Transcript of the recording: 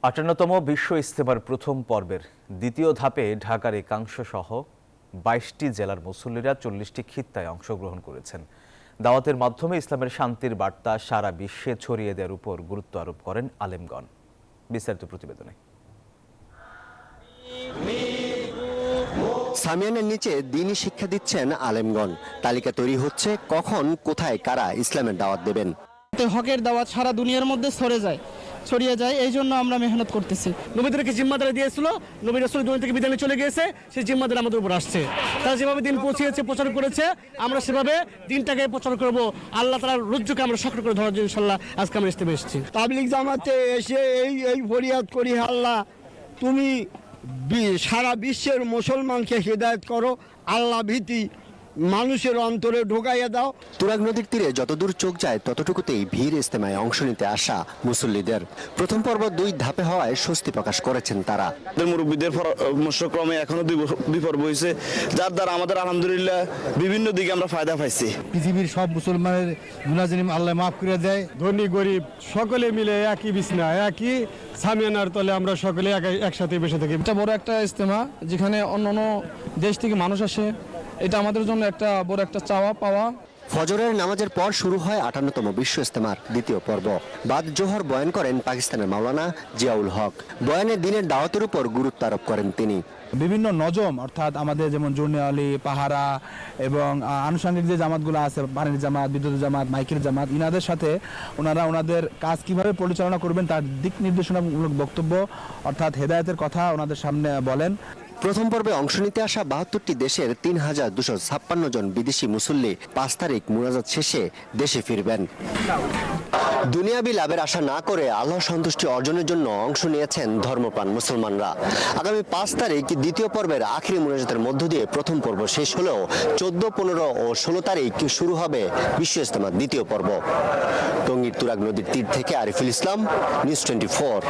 ৫৮তম বিশ্ব ইজতেমার প্রথম পর্বের দ্বিতীয় ধাপে ঢাকার একাংশ সহ ২২টি জেলার মুসল্লিরা ৪০টি খিত্তায় অংশগ্রহণ করেছেন। দাওয়াতের মাধ্যমে ইসলামের শান্তির বার্তা সারা বিশ্বে ছড়িয়ে দেওয়ার উপর গুরুত্ব আরোপ করেন আলেমগণ। বিস্তারিত প্রতিবেদনে। সামিয়ানের নিচে দ্বীনি শিক্ষা দিচ্ছেন আলেমগণ। তালিকা তৈরি হচ্ছে কখন কোথায় কারা ইসলামের দাওয়াত দেবেন। হকের দাওয়াত সারা দুনিয়ার মধ্যে ছড়িয়ে যায়, এই জন্য আমরা মেহনত করতেছি। নবীদেরকে জিম্মাদারি দিয়েছিল, নবী রাসূল দুনিয়া থেকে বিদায় চলে গিয়েছে, সেই জিম্মাদারি আমাদের উপর আসছে। তারা যেভাবে দিন পৌঁছিয়েছে, প্রচার করেছে, আমরা সেভাবে দিনটাকে প্রচার করব। আল্লাহ তাআলার রজ্জুকে আমরা শক্ত করে ধরার জন্য ইনশাআল্লাহ আজকে আমরা ইজতেমায় এসেছি। তাবলিগ জামাতে এসে এই ফরিয়াদ করি, আল্লাহ তুমি সারা বিশ্বের মুসলমানকে হিদায়াত করো, আল্লাহ ভীতি মানুষের অন্তরে ঢোকাইয়া দাও। তুরাগ নদীর তীরে যতদূর চোখ যায় ততটুকুতেই ভিড় ইজতেমায় অংশ নিতে আসা মুসল্লিদের। প্রথম পর্ব ২ ধাপে হওয়ায় স্বস্তি প্রকাশ করেছেন তারা। মুরব্বীদের পরামর্শক্রমে এখনো দুই পর্ব হয়েছে, যার দ্বারা আমাদের আলহামদুলিল্লাহ বিভিন্ন দিকে আমরা ফায়দা পাইছি। পৃথিবীর সব মুসলমানের গুনাহ জালিম আল্লাহ মাফ করে দেয়। ধনী গরিব সকলে মিলে একই বিছনা, একই সামিয়ানার তলে আমরা সকলে একসাথে বসে থাকি। এটা বড় একটা ইজতেমা, যেখানে অন্যান্য দেশ থেকে মানুষ আসে। এটা আমাদের জন্য একটা বড় একটা চাওয়া পাওয়া। ফজরের নামাজের পর শুরু হয় ৫৮তম বিশ্ব ইজতেমার দ্বিতীয় পর্ব। বাদ জোহর বয়ান করেন পাকিস্তানের মাওলানা জিয়াউল হক। বয়ানে দ্বীনের দাওয়াতের উপর গুরুত্ব আরোপ করেন তিনি। বিভিন্ন নজম অর্থাৎ আমাদের যেমন জুরনি আলী, পাহারা এবং আনুষঙ্গিক যে জামাতগুলো আছে, পানির জামাত, বিদ্যুৎ জামাত, মাইকের জামাত, ইনাদের সাথে ওনারা ওনাদের কাজ কিভাবে পরিচালনা করবেন তার দিক নির্দেশনামূলক বক্তব্য অর্থাৎ হেদায়েতের কথা ওনাদের সামনে বলেন। প্রথম পর্বে অংশ নিতে আসা ৭২টি দেশের ৩,২৫৬ জন বিদেশি মুসল্লি ৫ তারিখ মুনাজাত শেষে দেশে ফিরবেন। দুনিয়াবি লাভের আশা না করে আল্লাহ সন্তুষ্টি অর্জনের জন্য অংশ নিয়েছেন ধর্মপ্রাণ মুসলমানরা। আগামী ৫ তারিখ দ্বিতীয় পর্বের আখিরি মুনাজাতের মধ্য দিয়ে প্রথম পর্ব শেষ হলেও ১৪, ১৫ ও ১৬ তারিখ শুরু হবে বিশ্ব ইজতেমার দ্বিতীয় পর্ব। টঙ্গীর তুরাগ নদীর তীর থেকে আরিফুল ইসলাম, নিউজ 24।